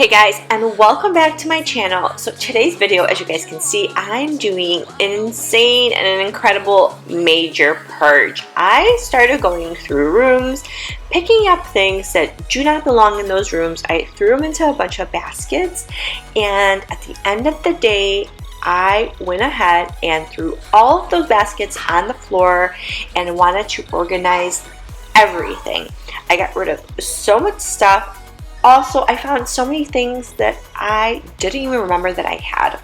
Hey guys, and welcome back to my channel. So today's video, as you guys can see, I'm doing an insane and an incredible major purge. I started going through rooms, picking up things that do not belong in those rooms. I threw them into a bunch of baskets, and at the end of the day, I went ahead and threw all of those baskets on the floor and wanted to organize everything. I got rid of so much stuff. Also, I found so many things that I didn't even remember that I had.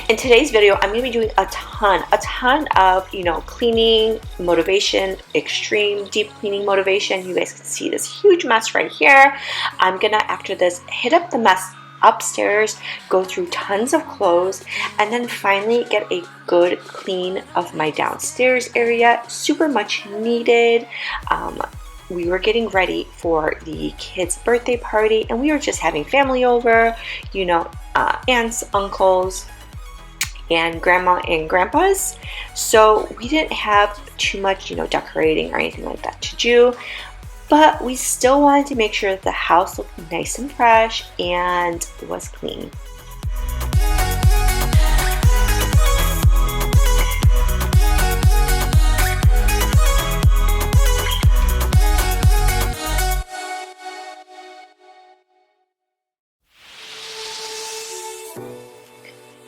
In today's video, I'm going to be doing a ton of, cleaning motivation, extreme deep cleaning motivation. You guys can see this huge mess right here. I'm going to, after this, hit up the mess upstairs, go through tons of clothes, and then finally get a good clean of my downstairs area. Super much needed. We were getting ready for the kids' birthday party, and we were just having family over, aunts, uncles, and grandma and grandpas. So we didn't have too much, decorating or anything like that to do, but we still wanted to make sure that the house looked nice and fresh and was clean.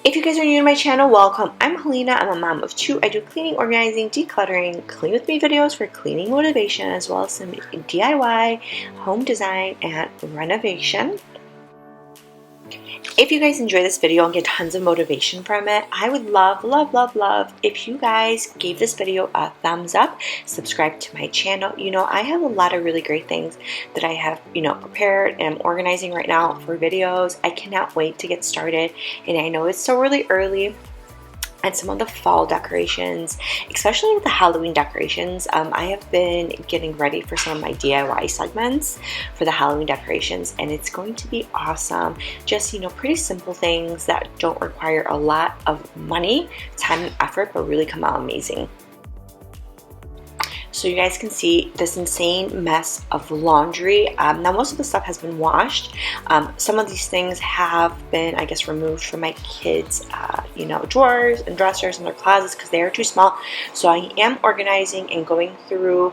If you guys are new to my channel, welcome. I'm Helena. I'm a mom of two. I do cleaning, organizing, decluttering, clean with me videos for cleaning motivation, as well as some DIY, home design, and renovation. If you guys enjoy this video and get tons of motivation from it, I would love if you guys gave this video a thumbs up, subscribe to my channel. I have a lot of really great things that I have, prepared and I'm organizing right now for videos. I cannot wait to get started, and I know it's so really early. And some of the fall decorations, especially with the Halloween decorations, I have been getting ready for some of my DIY segments for the Halloween decorations, and it's going to be awesome. Just, pretty simple things that don't require a lot of money, time, and effort, but really come out amazing. So you guys can see this insane mess of laundry. Now most of the stuff has been washed. Some of these things have been, I guess, removed from my kids' drawers and dressers and their closets because they are too small. So I am organizing and going through,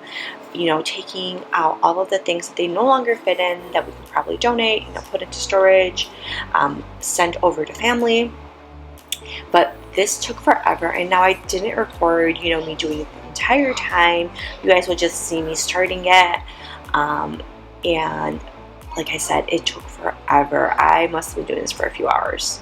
taking out all of the things that they no longer fit in that we can probably donate, put into storage, send over to family. But this took forever, and now I didn't record, me doing it the entire time. You guys will just see me starting it, and like I said, it took forever. I must have been doing this for a few hours.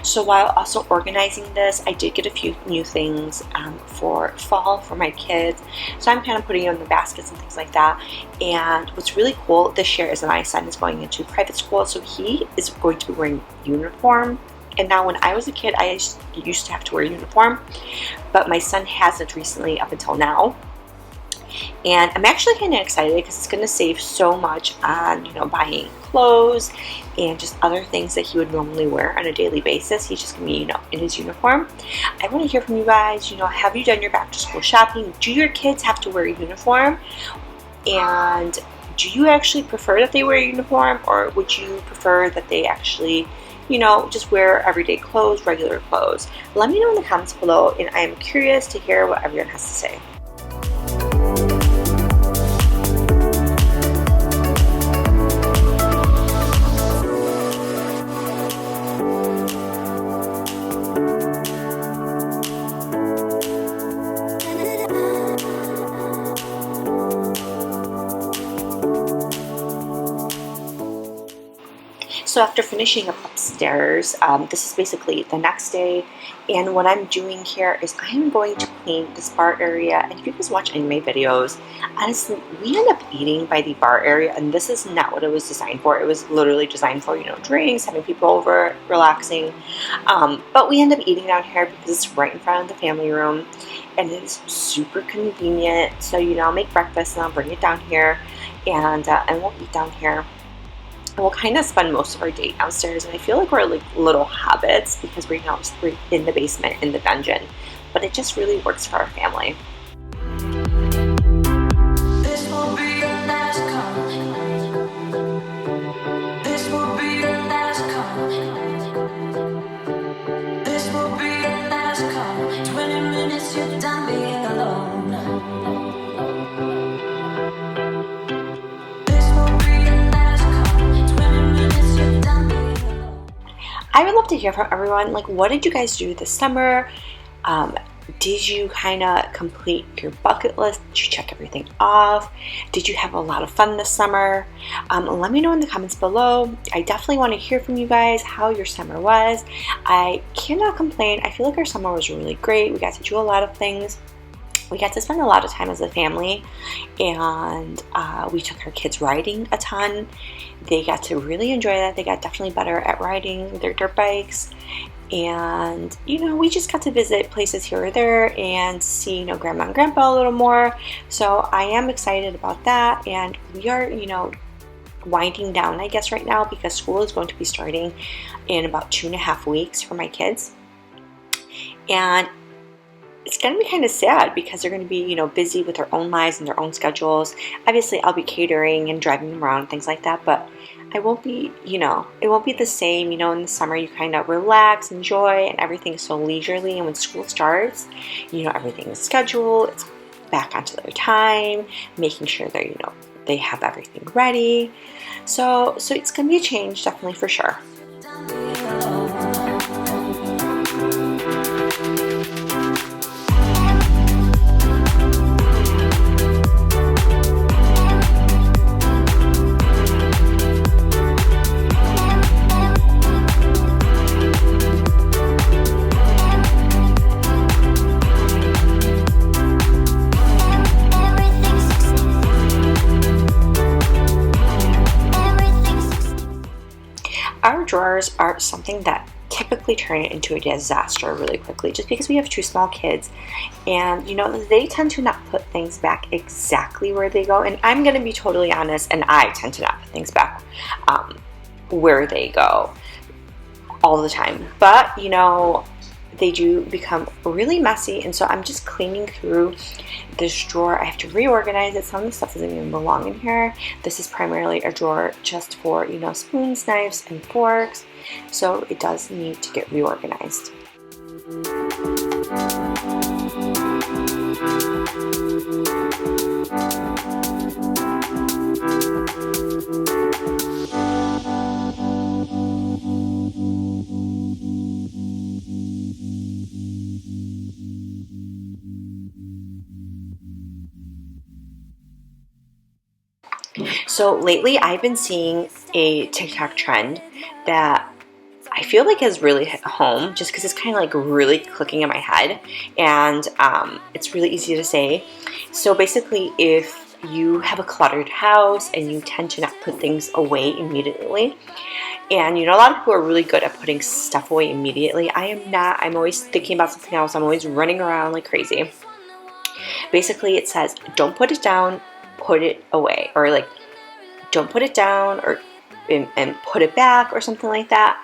So while also organizing this, I did get a few new things for fall for my kids. So I'm kind of putting it in the baskets and things like that. And what's really cool this year is that my son is going into private school, so he is going to be wearing uniform. And now when I was a kid, I used to have to wear a uniform, but my son hasn't recently up until now. And I'm actually kind of excited because it's going to save so much on, buying clothes and just other things that he would normally wear on a daily basis. He's just going to be, in his uniform. I want to hear from you guys, have you done your back to school shopping? Do your kids have to wear a uniform? And do you actually prefer that they wear a uniform, or would you prefer that they actually, just wear everyday clothes, regular clothes? Let me know in the comments below, and I am curious to hear what everyone has to say. So after finishing up downstairs. This is basically the next day, and what I'm doing here is I'm going to clean this bar area. And if you guys watch any of my videos, honestly, we end up eating by the bar area, and this is not what it was designed for. It was literally designed for, you know, drinks, having people over, relaxing, but we end up eating down here because it's right in front of the family room, and it is super convenient. So, you know, I'll make breakfast and I'll bring it down here, and we'll eat down here. And we'll kind of spend most of our day downstairs, and I feel like we're like little hobbits because right now we're in the basement, in the dungeon, but it just really works for our family. This will be the last call. This will be the last call. This will be the last call. 20 minutes, you're done being alone. I would love to hear from everyone. Like, what did you guys do this summer? Did you kind of complete your bucket list? Did you check everything off? Did you have a lot of fun this summer? Let me know in the comments below. I definitely want to hear from you guys how your summer was. I cannot complain. I feel like our summer was really great. We got to do a lot of things. We got to spend a lot of time as a family, and we took our kids riding a ton. They got to really enjoy that. They got definitely better at riding their dirt bikes, and you know, we just got to visit places here or there and see, you know, grandma and grandpa a little more. So I am excited about that, and we are, you know, winding down, I guess, right now because school is going to be starting in about 2.5 weeks for my kids, and it's going to be kind of sad because they're going to be, you know, busy with their own lives and their own schedules. Obviously, I'll be catering and driving them around and things like that, but I won't be, you know, it won't be the same. You know, in the summer, you kind of relax, enjoy, and everything is so leisurely. And when school starts, you know, everything is scheduled. It's back onto their time, making sure that, you know, they have everything ready. So it's going to be a change, definitely, for sure. Our drawers are something that typically turn it into a disaster really quickly just because we have 2 small kids, and you know, they tend to not put things back exactly where they go. And I'm going to be totally honest, and I tend to not put things back where they go all the time, but you know, they do become really messy, and so I'm just cleaning through this drawer. I have to reorganize it. Some of the stuff doesn't even belong in here. This is primarily a drawer just for, you know, spoons, knives, and forks, so it does need to get reorganized. So lately I've been seeing a TikTok trend that I feel like has really hit home just because it's kind of like really clicking in my head, and it's really easy to say. So basically, if you have a cluttered house and you tend to not put things away immediately, and you know, a lot of people are really good at putting stuff away immediately. I am not. I'm always thinking about something else. I'm always running around like crazy. Basically, it says don't put it down, put it away, or like don't put it down or and put it back or something like that.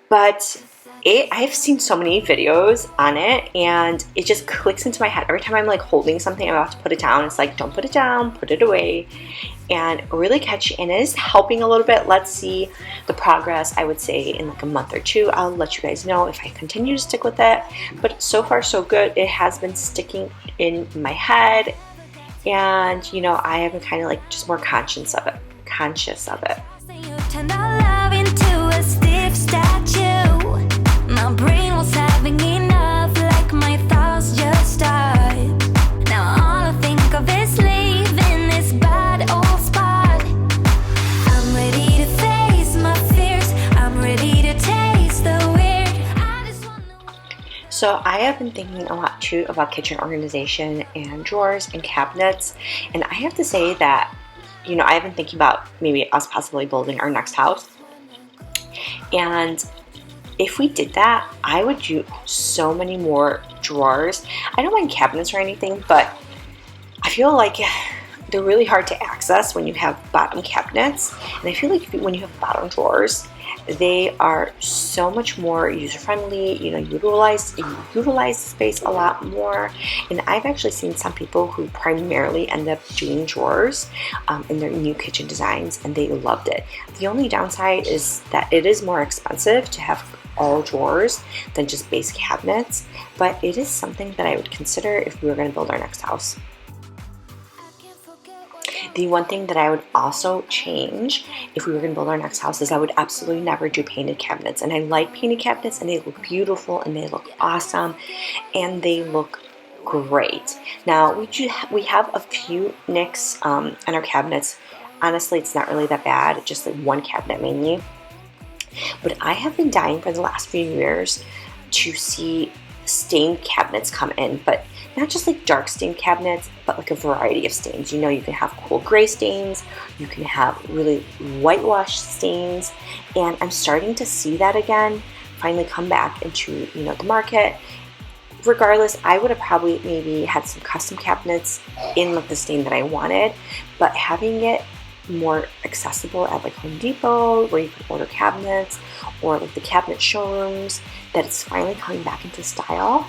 But I've seen so many videos on it, and it just clicks into my head. Every time I'm like holding something, I'm about to put it down, it's like, don't put it down, put it away. And really catchy, and it is helping a little bit. Let's see the progress, I would say, in like a month or 2. I'll let you guys know if I continue to stick with it. But so far, so good. It has been sticking in my head, and you know, I have been kind of like just more conscious of it. My brain was having enough, like my thoughts just stopped. Now all I think of is leaving this bad old spot. I'm ready to face my fears, I'm ready to take So I have been thinking a lot too about kitchen organization and drawers and cabinets. And I have to say that, I have been thinking about maybe us possibly building our next house. And if we did that, I would do so many more drawers. I don't mind cabinets or anything, but I feel like they're really hard to access when you have bottom cabinets. And I feel like when you have bottom drawers, they are so much more user-friendly. You utilize the space a lot more. And I've actually seen some people who primarily end up doing drawers in their new kitchen designs, and they loved it. The only downside is that it is more expensive to have all drawers than just base cabinets, but it is something that I would consider if we were going to build our next house. The one thing that I would also change if we were going to build our next house is I would absolutely never do painted cabinets. And I like painted cabinets, and they look beautiful, and they look awesome, and they look great. Now, we have a few nicks on our cabinets. Honestly, it's not really that bad, just like one cabinet mainly. But I have been dying for the last few years to see stained cabinets come in, but not just like dark stained cabinets, but like a variety of stains. You can have cool gray stains, you can have really whitewashed stains, and I'm starting to see that again finally come back into the market. Regardless, I would have probably maybe had some custom cabinets in like the stain that I wanted, but having it more accessible at like Home Depot, where you can order cabinets, or like the cabinet showrooms, that it's finally coming back into style,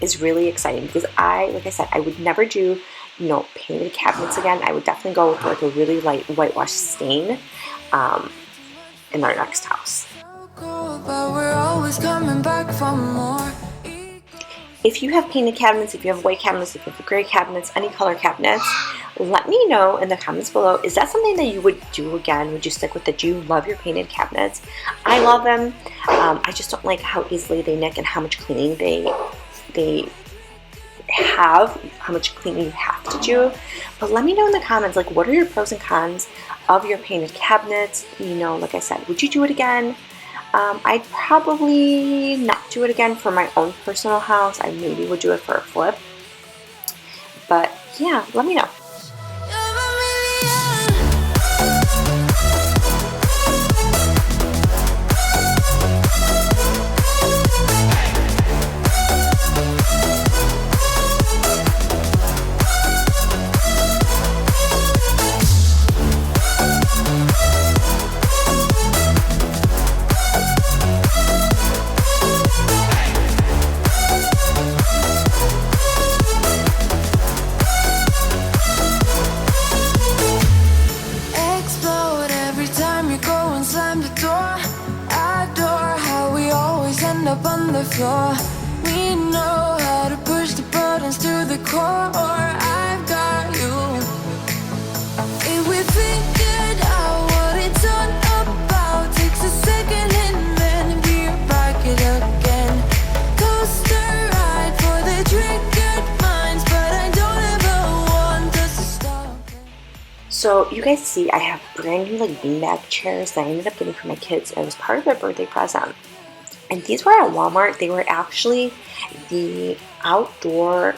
is really exciting. Because like I said, I would never do painted cabinets again. I would definitely go with like a really light whitewash stain in our next house. If you have painted cabinets, if you have white cabinets, if you have gray cabinets, any color cabinets, let me know in the comments below. Is that something that you would do again? Would you stick with it? Do you love your painted cabinets? I love them. I just don't like how easily they nick and how much cleaning they have, how much cleaning you have to do. But let me know in the comments, like, what are your pros and cons of your painted cabinets? Like I said, would you do it again? I'd probably not do it again for my own personal house. I maybe would do it for a flip. But yeah, let me know. Up on the floor, we know how to push the buttons to the core. I've got you. If we figured out what it's all about, takes a second and then we're back it again. Coaster ride for the triggered minds, but I don't ever want us to stop. So you guys see, I have brand new like beanbag chairs that I ended up getting for my kids. It was part of their birthday present. And these were at Walmart. They were actually the outdoor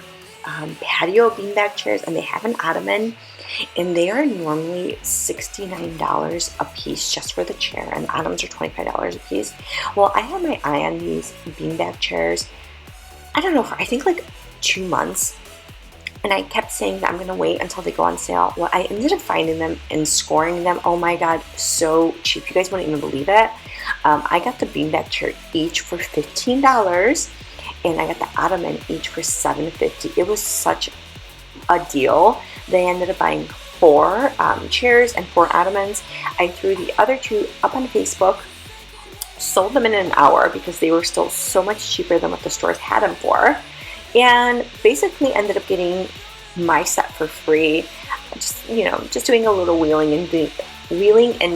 patio beanbag chairs, and they have an ottoman, and they are normally $69 a piece just for the chair, and the ottomans are $25 a piece. Well, I had my eye on these beanbag chairs, I don't know, for I think like 2 months, and I kept saying that I'm going to wait until they go on sale. Well, I ended up finding them and scoring them. Oh my god, so cheap. You guys wouldn't even believe it. I got the beanbag chair each for $15, and I got the ottoman each for $7.50. It was such a deal. They ended up buying 4 chairs and 4 ottomans. I threw the other 2 up on Facebook, sold them in an hour because they were still so much cheaper than what the stores had them for, and basically ended up getting my set for free. Just doing a little wheeling and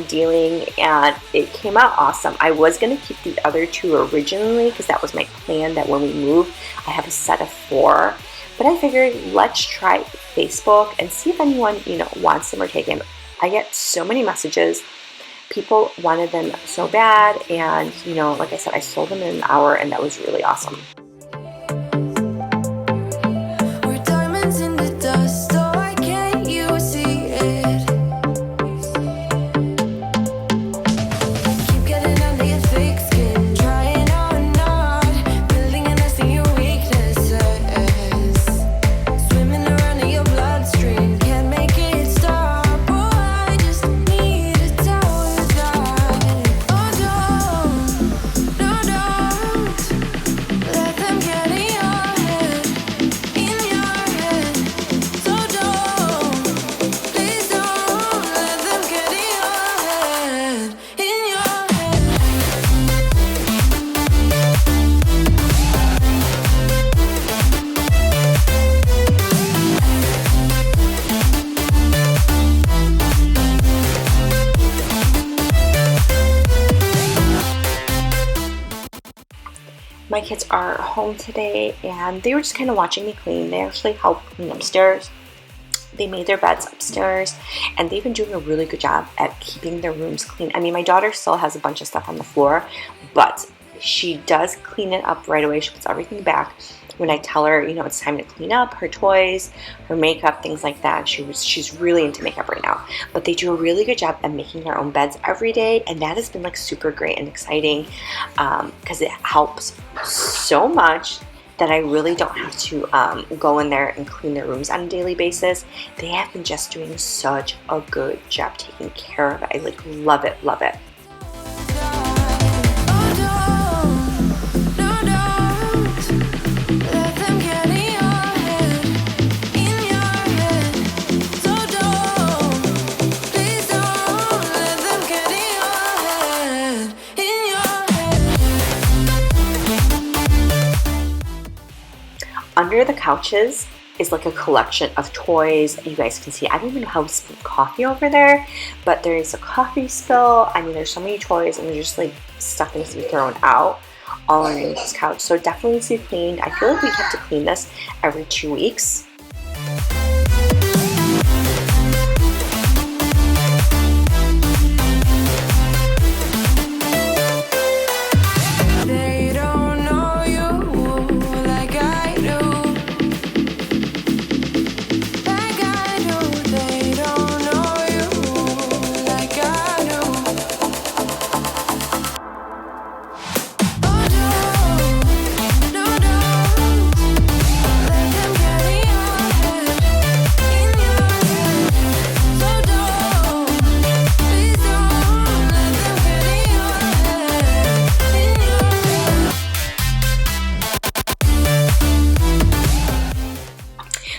dealing, and it came out awesome. I was going to keep the other 2 originally because that was my plan, that when we move I have a set of 4, but I figured let's try Facebook and see if anyone wants them or take them. I get so many messages. People wanted them so bad, and like I said, I sold them in an hour, and that was really awesome. my kids are home today and they were just kind of watching me clean. They actually helped clean upstairs. They made their beds upstairs, and they've been doing a really good job at keeping their rooms clean. I mean, my daughter still has a bunch of stuff on the floor, but she does clean it up right away. She puts everything back when I tell her, you know, it's time to clean up her toys, her makeup, things like that. She's really into makeup right now. But they do a really good job at making their own beds every day, and that has been like super great and exciting because it helps so much that I really don't have to go in there and clean their rooms on a daily basis. They have been just doing such a good job taking care of it. I like love it, love it. Under the couches is like a collection of toys. You guys can see, I don't even know how to spill coffee over there, but there is a coffee spill. I mean, there's so many toys, and there's just like stuff that needs to be thrown out all underneath this couch. So it definitely needs to be cleaned. I feel like we have to clean this every 2 weeks.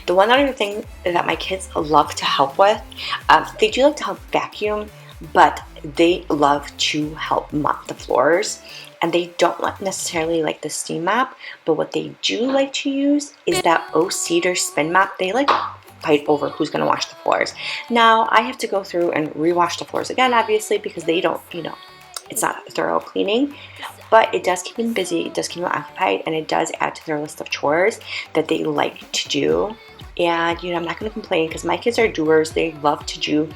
The one other thing that my kids love to help with, they do like to help vacuum, but they love to help mop the floors. And they don't necessarily like the steam mop, but what they do like to use is that Cedar spin mop. They like fight over who's going to wash the floors. Now, I have to go through and rewash the floors again, obviously, because they don't, you know, it's not thorough cleaning. But it does keep them busy, it does keep them occupied, and it does add to their list of chores that they like to do. And, you know, I'm not going to complain because my kids are doers. They love to do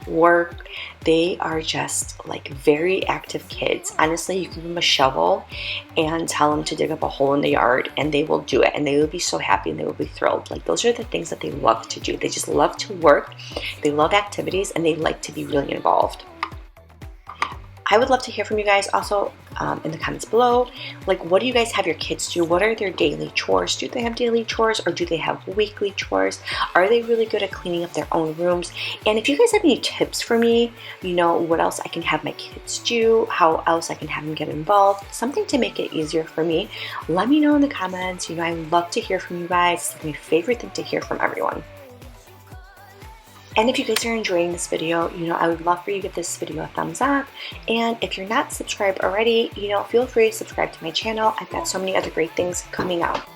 work. They are just like very active kids. Honestly, you can give them a shovel and tell them to dig up a hole in the yard and they will do it, and they will be so happy and they will be thrilled. Like, those are the things that they love to do. They just love to work. They love activities, and they like to be really involved. I would love to hear from you guys also in the comments below. Like, what do you guys have your kids do? What are their daily chores? Do they have daily chores, or do they have weekly chores? Are they really good at cleaning up their own rooms? And if you guys have any tips for me, you know, what else I can have my kids do, how else I can have them get involved, something to make it easier for me, let me know in the comments. You know, I love to hear from you guys. It's like my favorite thing to hear from everyone. And if you guys are enjoying this video, you know, I would love for you to give this video a thumbs up. And if you're not subscribed already, you know, feel free to subscribe to my channel. I've got so many other great things coming out.